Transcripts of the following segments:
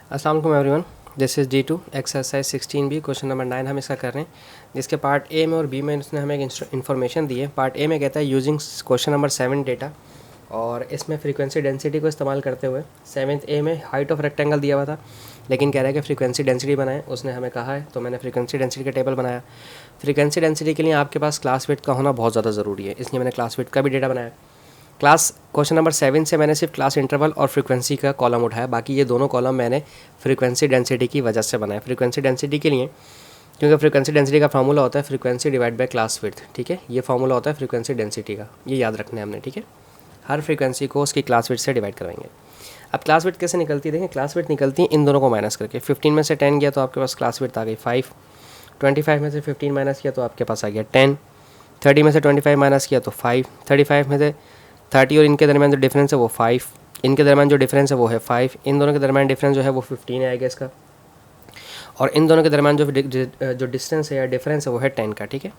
अस्सलाम वालेकुम everyone, this is D2 exercise 16B question number 9 हम इसका कर रहे हैं, जिसके पार्ट ए में और बी में उसने हमें एक इन्फॉर्मेशन दी है। पार्ट ए में कहता है यूजिंग क्वेश्चन नंबर 7 डेटा, और इसमें फ्रीक्वेंसी डेंसिटी को इस्तेमाल करते हुए 7th ए में हाइट ऑफ रेक्टेंगल दिया हुआ था, लेकिन कह रहा है कि फ्रीक्वेंसी डेंसिटी बनाए। उसने हमें कहा है तो मैंने फ्रीक्वेंसी डेंसिटी का टेबल बनाया। फ्रीक्वेंसी डेंसिटी के लिए आपके पास क्लास विड्थ का होना बहुत ज़्यादा ज़रूरी है, इसलिए मैंने क्लास विड्थ का भी डेटा बनाया। क्लास क्वेश्चन नंबर 7 से मैंने सिर्फ क्लास इंटरवल और फ्रीक्वेंसी का कॉलम उठाया, बाकी ये दोनों कॉलम मैंने फ्रीक्वेंसी डेंसिटी की वजह से बनाया। फ्रीक्वेंसी डेंसिटी के लिए, क्योंकि फ्रीक्वेंसी डेंसिटी का फार्मूला होता है frequency divide by class width, ठीक है। ये फार्मूला होता है फ्रीक्वेंसी डेंसिटी का, ये याद रखना है हमने, ठीक है। हर फ्रीक्वेंसी को उसकी क्लास विड्थ से डिवाइड करवाएंगे। अब क्लास विड्थ कैसे निकलती है, देखें क्लास विड्थ निकलती है इन दोनों को माइनस करके। 15 में से 10 गया तो आपके पास क्लास विड्थ आ गई 5। 25 में से 15 माइनस किया तो आपके पास आ गया 10। 30 में से 25 माइनस किया तो 5। 35 में से 30 और इनके दरमियान जो डिफरेंस है वो 5, इनके दरमियान जो डिफरेंस है वो है 5, इन दोनों के दरमियान डिफरेंस जो है वो 15 आएगा इसका, और इन दोनों के दरमियान जो डिस्टेंस है या डिफरेंस है वो है 10 का, ठीक है।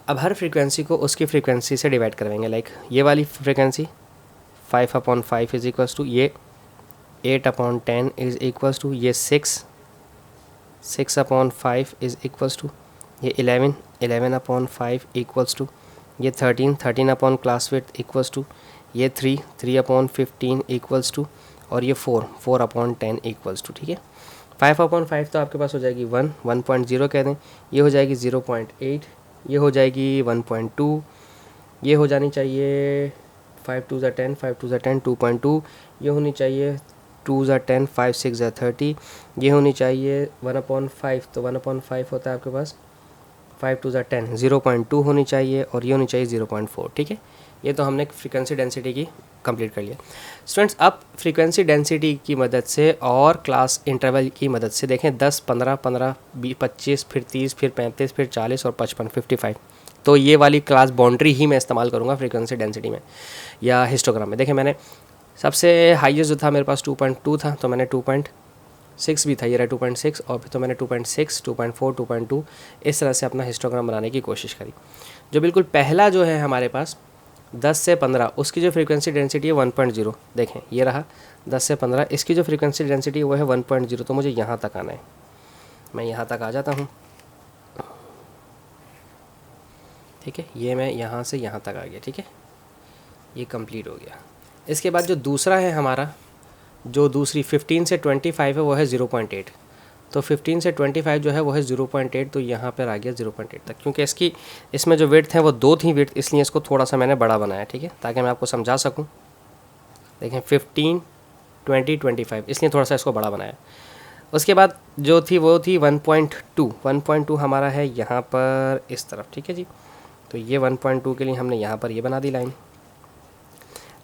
अब हर फ्रीक्वेंसी को उसकी फ्रीक्वेंसी से डिवाइड करवाएंगे। लाइक ये वाली फ्रीक्वेंसी 5/5 इज़ इक्वल्स टू ये 8/10 इज़ इक्वल्स टू ये 6/5 इज़ इक्वल्स टू ये 11/5 इक्वल्स टू ये 13 upon class width equals to ये 3/15 इक्वल्स टू, और ये 4/10 इक्वल्स टू, ठीक है। 5/5 तो आपके पास हो जाएगी 1.0 कह दें, ये हो जाएगी 0.8, ये हो जाएगी 1.2, ये हो जानी चाहिए 5 2 10 5 2 10 2.2, ये होनी चाहिए 2 10 5 6 30, ये होनी चाहिए 1/5, तो 1/5 होता है आपके पास 5 2 10 0.2 होनी चाहिए, और ये होनी चाहिए 0.4, ठीक है। ये तो हमने फ्रीक्वेंसी डेंसिटी की कंप्लीट कर लिया। स्टूडेंट्स, अब फ्रीक्वेंसी डेंसिटी की मदद से और क्लास इंटरवल की मदद से देखें 10 15 15 20 25 फिर 30 फिर 35 फिर 40 और 55 55, तो ये वाली क्लास बाउंड्री ही मैं इस्तेमाल करूँगा फ्रीक्वेंसी डेंसिटी में या हिस्टोग्राम में। देखें मैंने सबसे हाईएस्ट जो था मेरे पास 2.2 था, तो मैंने 2.6 भी था, ये रहा 2.6, और फिर तो मैंने 2.6 2.4 2.2 इस तरह से अपना हिस्टोग्राम बनाने की कोशिश करी। जो बिल्कुल पहला जो है हमारे पास 10 से 15, उसकी जो फ्रीक्वेंसी डेंसिटी है 1.0, देखें ये रहा 10 से 15, इसकी जो फ्रीक्वेंसी डेंसिटी है वो है 1.0, तो मुझे यहाँ तक आना है। मैं यहाँ तक आ जाता हूँ, ठीक है। ये मैं यहाँ से यहाँ तक आ गया, ठीक है, ये कंप्लीट हो गया। इसके बाद जो दूसरा है हमारा, जो दूसरी 15 से 25 है वो है 0.8, तो 15 से 25 जो है वो है 0.8, तो यहाँ पर आ गया 0.8 तक। क्योंकि इसमें जो विड्थ है वो 2 थी विड्थ, इसलिए इसको थोड़ा सा मैंने बड़ा बनाया, ठीक है, ताकि मैं आपको समझा सकूँ। देखें 15 20 25, इसलिए थोड़ा सा इसको बड़ा बनाया। उसके बाद जो थी वो थी 1.2 हमारा है यहाँ पर इस तरफ, ठीक है जी। तो ये 1.2 के लिए हमने यहाँ पर ये बना दी लाइन।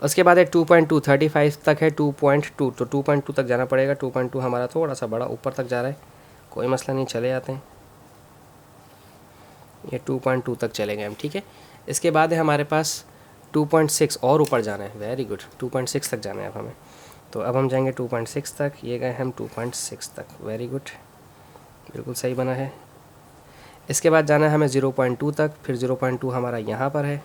उसके बाद है 2.2 35 तक है 2.2, तो 2.2 तक जाना पड़ेगा। 2.2 हमारा थोड़ा सा बड़ा ऊपर तक जा रहा है, कोई मसला नहीं, चले जाते हैं, ये 2.2 तक चले गए हम, ठीक है। इसके बाद है हमारे पास 2.6 और ऊपर जाना है, वेरी गुड, 2.6 तक जाना है अब हमें। तो अब हम जाएंगे 2.6 तक, ये गए हम 2.6 तक, वेरी गुड, बिल्कुल सही बना है। इसके बाद जाना है हमें 0.2 तक, फिर 0.2 हमारा यहाँ पर है,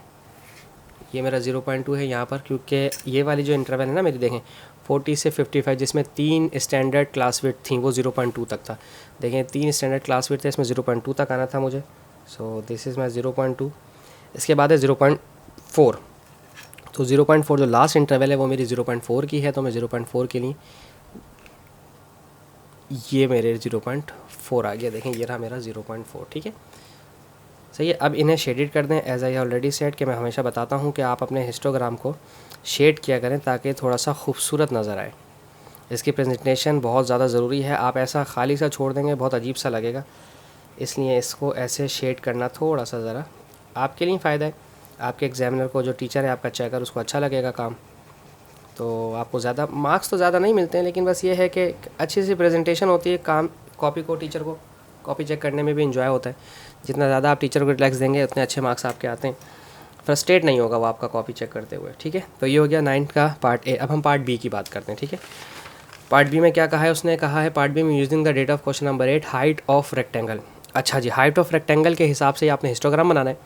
ये मेरा 0.2 है यहाँ पर, क्योंकि ये वाली जो इंटरवल है ना मेरी, देखें 40 से 55 जिसमें 3 स्टैंडर्ड क्लास विड्थ थी वो 0.2 तक था। देखें 3 स्टैंडर्ड क्लास विड्थ थे, इसमें 0.2 तक आना था मुझे, सो दिस इज़ माई 0.2। इसके बाद है 0.4, तो 0.4 जो लास्ट इंटरवल है वो मेरी 0.4 की है, तो मैं 0.4 के लिए ये मेरे 0.4 आ गया। देखें ये रहा मेरा 0.4, ठीक है, सही है। अब इन्हें शेडेड कर दें, एज आई ऑलरेडी सेड कि मैं हमेशा बताता हूँ कि आप अपने हिस्टोग्राम को शेड किया करें ताकि थोड़ा सा खूबसूरत नज़र आए। इसकी प्रेजेंटेशन बहुत ज़्यादा ज़रूरी है, आप ऐसा खाली सा छोड़ देंगे बहुत अजीब सा लगेगा, इसलिए इसको ऐसे शेड करना थोड़ा सा ज़रा आपके लिए फ़ायदा है। आपके एग्जामिनर को, जो टीचर है आपका चेकर, उसको अच्छा लगेगा काम, तो आपको ज़्यादा मार्क्स तो ज़्यादा नहीं मिलते हैं, लेकिन बस ये है कि अच्छी सी प्रेजेंटेशन होती है, काम कॉपी को, टीचर को कॉपी चेक करने में भी इंजॉय होता है। जितना ज़्यादा आप टीचर को रिलैक्स देंगे उतने अच्छे मार्क्स आपके आते हैं, फ्रस्ट्रेट नहीं होगा वो आपका कॉपी चेक करते हुए, ठीक है। तो ये हो गया 9th का पार्ट ए। अब हम पार्ट बी की बात करते हैं, ठीक है। पार्ट बी में क्या कहा है, उसने कहा है पार्ट बी में using the data of question number 8 height of rectangle. अच्छा जी, हाइट ऑफ रेक्टेंगल के हिसाब से आपने हिस्टोग्राम बनाना है,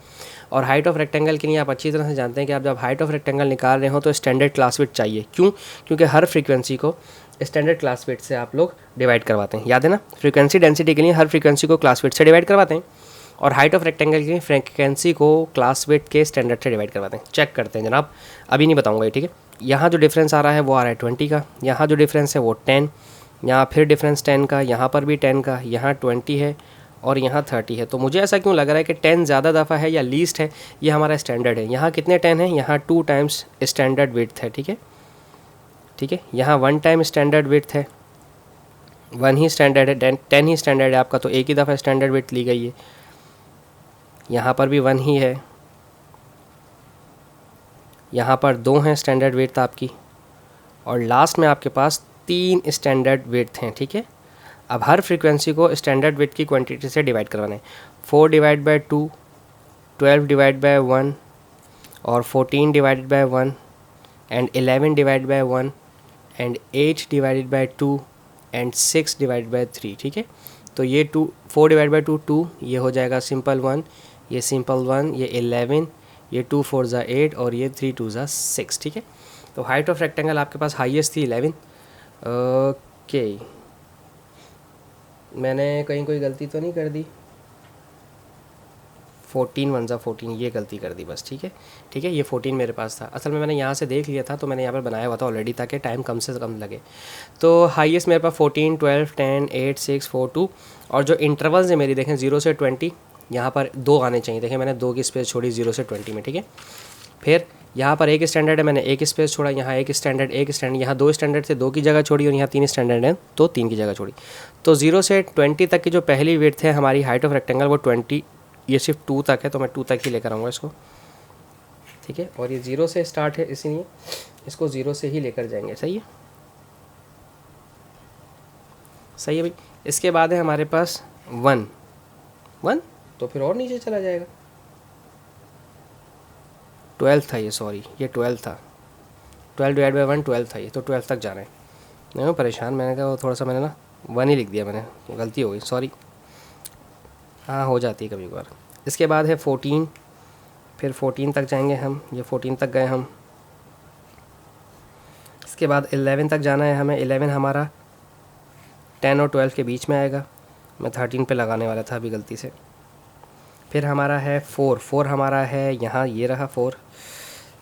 और हाइट ऑफ रेक्टेंगल के लिए आप अच्छी तरह से जानते हैं कि आप जब हाइट ऑफ रेक्टेंगल निकाल रहे हो तो स्टैंडर्ड क्लास विड्थ चाहिए। क्यों? क्योंकि हर फ्रीक्वेंसी को स्टैंडर्ड क्लास विड्थ से आप लोग डिवाइड करवाते हैं, याद है ना। फ्रीक्वेंसी डेंसिटी के लिए हर फ्रीक्वेंसी को क्लास विड्थ से डिवाइड करवाते हैं, और हाइट ऑफ रेक्टेंगल के लिए फ्रीक्वेंसी को क्लास विड्थ के स्टैंडर्ड से डिवाइड करवाते हैं। चेक करते हैं जनाब, अभी नहीं बताऊंगा ये, ठीक है। यहाँ जो डिफरेंस आ रहा है वो आ रहा है 20 का, यहाँ जो डिफरेंस है वो 10, यहाँ फिर डिफरेंस 10 का, यहाँ पर भी 10 का, यहाँ 20 है और यहाँ 30 है। तो मुझे ऐसा क्यों लग रहा है कि 10 ज़्यादा दफ़ा है या लीस्ट है, ये हमारा स्टैंडर्ड है। यहाँ कितने 10 है, यहाँ 2 टाइम्स स्टैंडर्ड विड्थ है, ठीक है, ठीक है। यहाँ 1 टाइम स्टैंडर्ड विड्थ है, 1 ही स्टैंडर्ड है, 10 ही स्टैंडर्ड है आपका, तो एक ही दफ़ा स्टैंडर्ड विड्थ ली गई है। यहाँ पर भी 1 ही है, यहाँ पर 2 हैं स्टैंडर्ड विड्थ आपकी, और लास्ट में आपके पास 3 स्टैंडर्ड विड्थ हैं, ठीक है। अब हर फ्रीक्वेंसी को स्टैंडर्ड विड्थ की क्वांटिटी से डिवाइड करवाना है। 4 डिवाइड बाय 2, 12 डिवाइड बाय 1, और 14 divided by 1, and 11 divide by 1, and 8 divided by 2, and 6 divided by 3, ठीक है। तो ये 4 डिवाइड बाय 2 2, ये हो जाएगा सिंपल 1, ये सिंपल 1, ये 11, ये 2 4 ज़ा 8, और ये 3 2 ज़ा 6, ठीक है। तो हाइट ऑफ रेक्टेंगल आपके पास हाईएस्ट थी 11। ओके, मैंने कहीं कोई गलती तो नहीं कर दी। 14 1 ज़ा 14, ये गलती कर दी बस, ठीक है, ठीक है। ये 14 मेरे पास था, असल में मैंने यहाँ से देख लिया था, तो मैंने यहाँ पर बनाया हुआ था ऑलरेडी ताकि टाइम कम से कम लगे। तो हाईएस्ट मेरे पास 14 12 10 8 6 4 2, और जो इंटरवल्स है मेरी देखें 0 से 20, यहाँ पर 2 आने चाहिए। देखें मैंने 2 की स्पेस छोड़ी 0 से 20 में, ठीक है। फिर यहाँ पर एक स्टैंडर्ड है, मैंने एक स्पेस छोड़ा, यहाँ एक स्टैंडर्ड, यहाँ 2 स्टैंडर्ड थे, 2 की जगह छोड़ी, और यहाँ 3 स्टैंडर्ड हैं तो 3 की जगह छोड़ी। तो 0 से 20 तक की जो पहली विड्थ है हमारी हाइट ऑफ रेक्टेंगल वो 20, ये सिर्फ 2 तक है, तो मैं 2 तक ही लेकर आऊँगा इसको, ठीक है। और ये 0 से स्टार्ट है, इसलिए इसको 0 से ही लेकर जाएंगे, सही है, सही है भाई। इसके बाद है हमारे पास 1 1, तो फिर और नीचे चला जाएगा। 12 था ये, सॉरी ये 12 था, 12 डिवाइड बाई 1 12 था ये, तो 12 तक जाना है। नहीं हूँ परेशान, मैंने कहा थोड़ा सा मैंने ना 1 ही लिख दिया, मैंने गलती हो गई, सॉरी। हाँ हो जाती है कभी कभार। इसके बाद है 14, फिर 14 तक जाएंगे हम, ये 14 तक गए हम। इसके बाद 11 तक जाना है हमें, 11 हमारा 10 और 12 के बीच में आएगा, मैं 13 पे लगाने वाला था अभी गलती से। फिर हमारा है 4 हमारा है यहाँ, ये रहा 4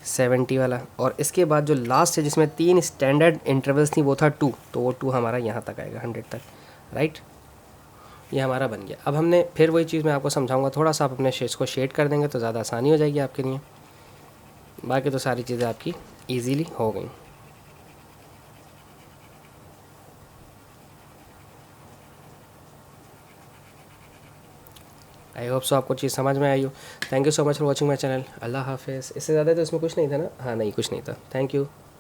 70 वाला, और इसके बाद जो लास्ट है जिसमें 3 स्टैंडर्ड इंटरवल्स थी वो था 2, तो वो 2 हमारा यहाँ तक आएगा 100 तक, राइट। ये हमारा बन गया। अब हमने फिर वही चीज़ मैं आपको समझाऊंगा, थोड़ा सा आप अपने शेड्स को शेड कर देंगे तो ज़्यादा आसानी हो जाएगी आपके लिए, बाकी तो सारी चीज़ें आपकी ईजीली हो गई। आई होप सो आपको चीज़ समझ में आई हो। Thank you so much for watching my channel. अल्लाह हाफिज़। इससे ज़्यादा तो इसमें कुछ नहीं था ना, हाँ नहीं कुछ नहीं था। Thank you.